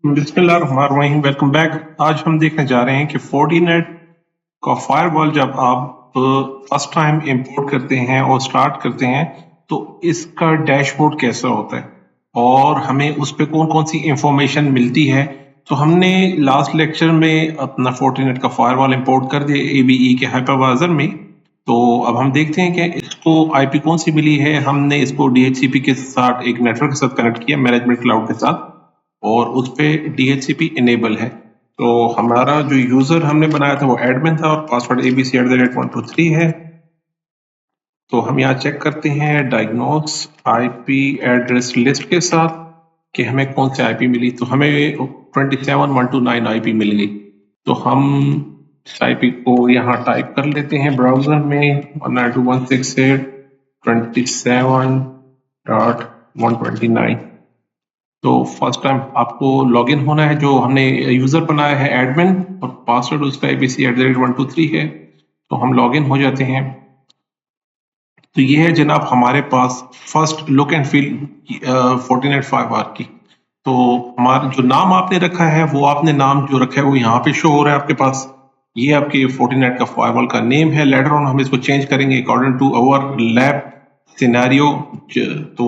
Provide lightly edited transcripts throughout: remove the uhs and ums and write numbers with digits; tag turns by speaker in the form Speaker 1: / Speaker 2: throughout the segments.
Speaker 1: बिस्मिल्लाहिर्रहमानिर्रहीम। Welcome back. आज हम देखने जा रहे हैं कि फोर्टिनेट का फायरवॉल जब आप फर्स्ट टाइम इंपोर्ट करते हैं और स्टार्ट करते हैं तो इसका डैशबोर्ड कैसा होता है और हमें उस पर कौन कौन सी इंफॉर्मेशन मिलती है। तो हमने लास्ट लेक्चर में अपना फोर्टिनेट का फायरवॉल इंपोर्ट कर दिया ABE के हाइपरवाइजर में। तो अब हम देखते हैं कि इसको IP कौन सी मिली है। हमने इसको DHCP के साथ एक नेटवर्क के साथ कनेक्ट किया, मैनेजमेंट क्लाउड के साथ, और उस पर DHCP इनेबल है। तो हमारा जो यूजर हमने बनाया था वो एडमिन था और पासवर्ड abc@123 है। तो हम यहाँ चेक करते हैं डायग्नोस IP एड्रेस लिस्ट के साथ कि हमें कौन से IP मिली। तो हमें 27129 IP मिल गई। तो हम इस IP को यहाँ टाइप कर लेते हैं ब्राउजर में 192.168.27.129। तो फर्स्ट टाइम आपको लॉगिन होना है, जो हमने यूजर बनाया है एडमिन और पासवर्ड उसका abc@123 है। तो हम लॉगिन हो जाते हैं। तो ये है जनाब हमारे पास first look and feel Fortinet 5R की। तो हमारा जो नाम आपने रखा है वो आपने नाम जो रखा है वो यहाँ पे शो हो रहा है आपके पास। ये आपके फोर्टिनेट का फायरवॉल का नेम है। लेटर ऑन हम इसको चेंज करेंगे according to our lab scenario. तो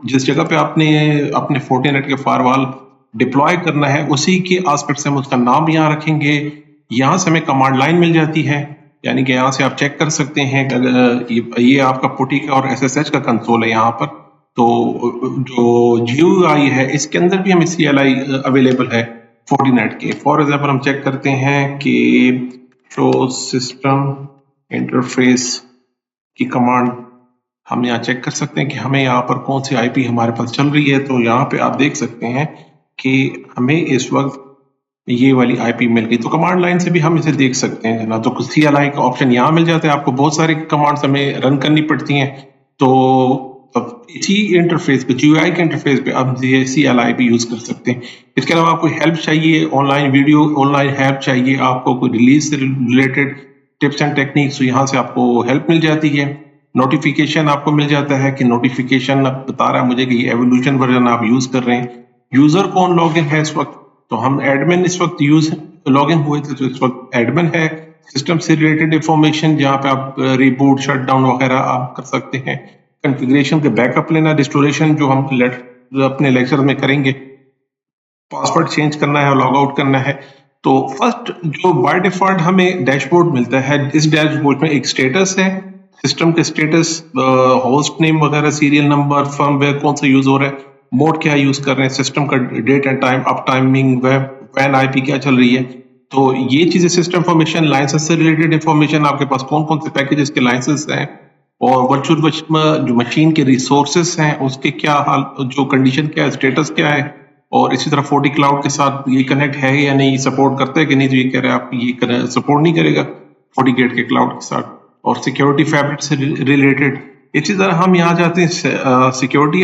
Speaker 1: जिस जगह पे आपने अपने फोर्टिनेट के फायरवॉल डिप्लॉय करना है उसी के आस्पेक्ट से हम उसका नाम यहाँ रखेंगे। यहाँ से हमें कमांड लाइन मिल जाती है, यानी कि यहाँ से आप चेक कर सकते हैं। ये आपका पुटी का और SSH का कंसोल है यहाँ पर। तो जो GUI है इसके अंदर भी हमें CLI अवेलेबल है फोर्टिनेट के। फॉर एग्जाम्पल हम चेक करते हैं कि शो सिस्टम इंटरफेस की कमांड हम यहाँ चेक कर सकते हैं कि हमें यहाँ पर कौन सी IP हमारे पास चल रही है। तो यहाँ पे आप देख सकते हैं कि हमें इस वक्त ये वाली IP मिल गई। तो कमांड लाइन से भी हम इसे देख सकते हैं ना। तो CLI का ऑप्शन यहाँ मिल जाता है। आपको बहुत सारी कमांड्स हमें रन करनी पड़ती हैं। तो अब इसी इंटरफेस पे, GUI के इंटरफेस पे आप ये CLI भी यूज कर सकते हैं। इसके अलावा आपको हेल्प चाहिए, ऑनलाइन वीडियो, ऑनलाइन हेल्प चाहिए, आपको कोई रिलीज से रिलेटेड टिप्स एंड टेक्निक्स, तो यहाँ से आपको हेल्प मिल जाती है। नोटिफिकेशन आपको मिल जाता है कि नोटिफिकेशन बता रहा है मुझे कि ये एवोल्यूशन वर्जन आप यूज कर रहे हैं। यूजर कौन लॉगिन है इस वक्त, तो हम एडमिन इस वक्त लॉगिन हुए थे, तो इस वक्त एडमिन है। सिस्टम से रिलेटेड इंफॉर्मेशन जहाँ पे आप रिबूट, शटडाउन वगैरह आप कर सकते हैं। कॉन्फ़िगरेशन के बैकअप लेना, रिस्टोरेशन जो हम अपने लेक्चर में करेंगे, पासवर्ड चेंज करना है और लॉग आउट करना है। तो फर्स्ट जो बाय डिफॉल्ट हमें डैशबोर्ड मिलता है, इस डैशबोर्ड में एक स्टेटस है, सिस्टम के स्टेटस, होस्ट नेम वगैरह, सीरियल नंबर, फर्मवेयर कौन सा यूज हो रहा है, मोड क्या यूज कर रहे हैं, सिस्टम का date and time, up timing, web वैन IP क्या चल रही है। तो ये चीजें सिस्टम इंफॉर्मेशन, लाइसेंस से रिलेटेड इंफॉर्मेशन, आपके पास कौन कौन से पैकेजेस के लाइसेंस हैं, और वर्चुअल जो मशीन के रिसोर्सेस हैं उसके क्या हाल, जो कंडीशन क्या है, स्टेटस क्या है, और इसी तरह फोर्टी क्लाउड के साथ ये कनेक्ट है या नहीं, सपोर्ट करता है कि नहीं। तो ये कह रहे हैं आप ये सपोर्ट नहीं करेगा FortiGate के क्लाउड के साथ। और सिक्योरिटी फैब्रिक से रिलेटेड इसी तरह हम यहाँ जाते हैं सिक्योरिटी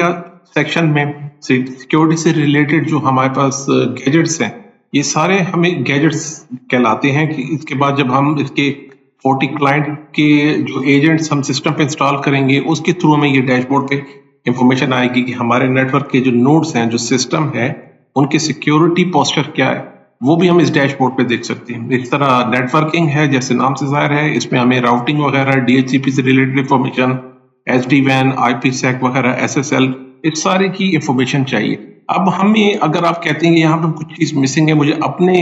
Speaker 1: सेक्शन में। सिक्योरिटी से रिलेटेड जो हमारे पास गैजेट्स हैं, ये सारे हमें गैजेट्स कहलाते हैं। कि इसके बाद जब हम इसके 40 क्लाइंट के जो एजेंट्स हम सिस्टम पे इंस्टॉल करेंगे उसके थ्रू हमें ये डैशबोर्ड पे इंफॉर्मेशन आएगी कि हमारे नेटवर्क के जो नोड्स हैं, जो सिस्टम है, उनके सिक्योरिटी पोस्चर क्या है, वो भी हम इस डैशबोर्ड पे देख सकते हैं। इस तरह नेटवर्किंग है, जैसे नाम से जाहिर है, इसमें हमें राउटिंग वगैरह, DHCP से रिलेटेड इंफॉर्मेशन, SD-WAN, IPsec वगैरह, SSL, इस सारे की इंफॉर्मेशन चाहिए। अब हमें, अगर आप कहते हैं कि यहाँ पे कुछ चीज मिसिंग है, मुझे अपने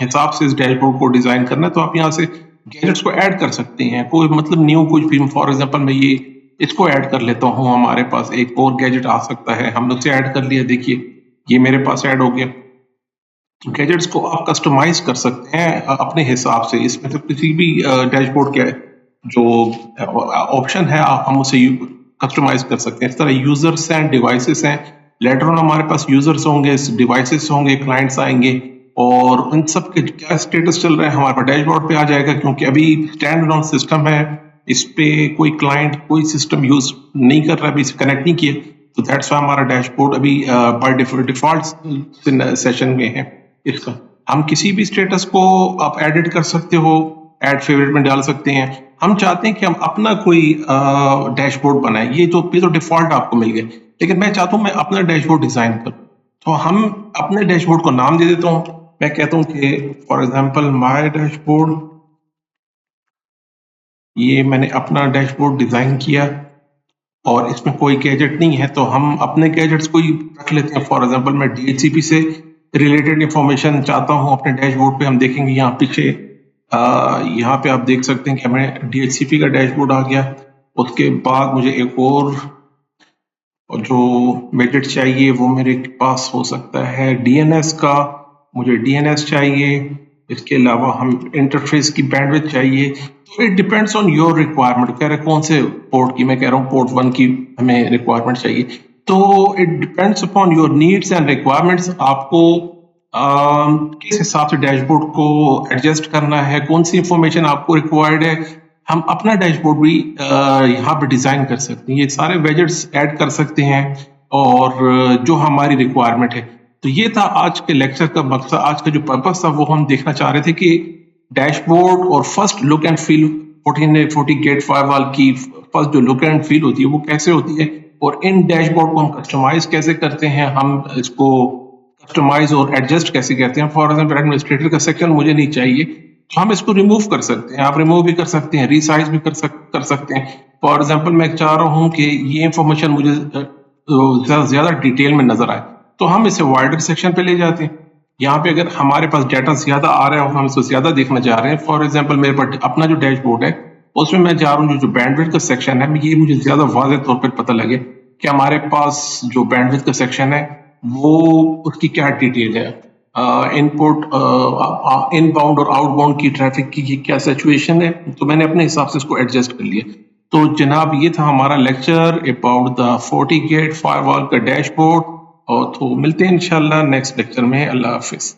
Speaker 1: हिसाब से इस डैशबोर्ड को डिजाइन करना है, तो आप यहाँ से गैजेट्स को ऐड कर सकते हैं। कोई मतलब न्यू कुछ भी, फॉर एग्जांपल मैं ये इसको ऐड कर लेता हूँ, हमारे पास एक और गैजेट आ सकता है, हमने उसे ऐड कर लिया, देखिए ये मेरे पास ऐड हो गया। गैजेट्स को आप कस्टमाइज कर सकते हैं अपने हिसाब से। इसमें से किसी भी डैशबोर्ड के जो ऑप्शन है हम उसे कस्टमाइज कर सकते हैं। इस तरह यूजर्स हैं, डिवाइसेस हैं, लेटर ऑन हमारे पास यूजर्स होंगे, डिवाइसेस होंगे, क्लाइंट्स आएंगे, और उन सब के क्या स्टेटस चल रहा है हमारे पास डैशबोर्ड पे आ जाएगा। क्योंकि अभी स्टैंड अलोन सिस्टम है, इस पे कोई क्लाइंट, कोई सिस्टम यूज नहीं कर रहा, अभी इसे कनेक्ट नहीं किया, तो दैट्स वाई हमारा डैशबोर्ड अभी बाय डिफॉल्ट सेशन में है। इसका हम किसी भी स्टेटस को आप एडिट कर सकते हो, ऐड फेवरेट में डाल सकते हैं। हम चाहते हैं कि हम अपना कोई डैशबोर्ड बनाए, ये तो डिफॉल्ट आपको मिल गया, लेकिन मैं चाहता हूं मैं अपना डैशबोर्ड डिजाइन करूं। तो हम अपने डैशबोर्ड को नाम दे देता हूँ। मैं कहता हूँ कि फॉर एग्जांपल माय डैशबोर्ड, ये मैंने अपना डैशबोर्ड डिजाइन किया और इसमें कोई गैजेट नहीं है, तो हम अपने गैजेट्स को ही रख लेते हैं। फॉर एग्जांपल मैं DHCP से रिलेटेड इंफॉर्मेशन चाहता हूँ अपने डैशबोर्ड पे। हम देखेंगे यहाँ पीछे, यहाँ पे आप देख सकते हैं कि हमें DHCP का डैशबोर्ड आ गया। उसके बाद मुझे एक और जो वेजेट चाहिए वो मेरे पास हो सकता है DNS का, मुझे DNS चाहिए। इसके अलावा हम इंटरफेस की बैंडविड्थ चाहिए। तो it depends on your requirement. कह रहे कौन से पोर्ट की, मैं कह रहा हूँ पोर्ट 1 की हमें रिक्वायरमेंट चाहिए। तो it depends upon your needs and requirements. आपको किस हिसाब से डैशबोर्ड को एडजस्ट करना है, कौन सी इंफॉर्मेशन आपको रिक्वायर्ड है, हम अपना डैशबोर्ड भी यहाँ पे डिजाइन कर सकते हैं। ये सारे वेजेट्स ऐड कर सकते हैं और जो हमारी रिक्वायरमेंट है। तो ये था आज के लेक्चर का मकसद। आज का जो पर्पस था वो हम देखना चाह रहे थे कि डैशबोर्ड और first look and feel 1440 gate firewall की फर्स्ट जो लुक एंड फील होती है वो कैसे होती है, और इन डैशबोर्ड को हम कस्टमाइज कैसे करते हैं, हम इसको कस्टमाइज और एडजस्ट कैसे करते हैं। फॉर एग्जाम्पल एडमिनिस्ट्रेटर का सेक्शन मुझे नहीं चाहिए, तो हम इसको रिमूव कर सकते हैं। आप रिमूव भी कर सकते हैं, रीसाइज भी कर सकते हैं। फॉर एग्जाम्पल मैं चाह रहा हूँ कि ये इंफॉर्मेशन मुझे ज्यादा डिटेल में नजर आए, तो हम इसे वाइडर सेक्शन पे ले जाते हैं। यहाँ पे अगर हमारे पास डाटा ज्यादा आ रहा है और हम इसको ज्यादा देखना चाह रहे हैं, फॉर एग्जाम्पल मेरे पास अपना जो डैशबोर्ड है उसमें मैं चाह रहा हूँ जो बैंडविड्थ का सेक्शन है ये मुझे ज्यादा वाज़ेह तौर पर पता लगे कि हमारे पास जो बैंडविड्थ का सेक्शन है वो उसकी क्या डिटेल है, इनपुट इनबाउंड और आउटबाउंड की ट्रैफिक की क्या सिचुएशन है। तो मैंने अपने हिसाब से इसको एडजस्ट कर लिया। तो जनाब ये था हमारा lecture about the FortiGate firewall का डैशबोर्ड। और तो मिलते हैं इंशाल्लाह नेक्स्ट लेक्चर में। अल्लाह हाफिज।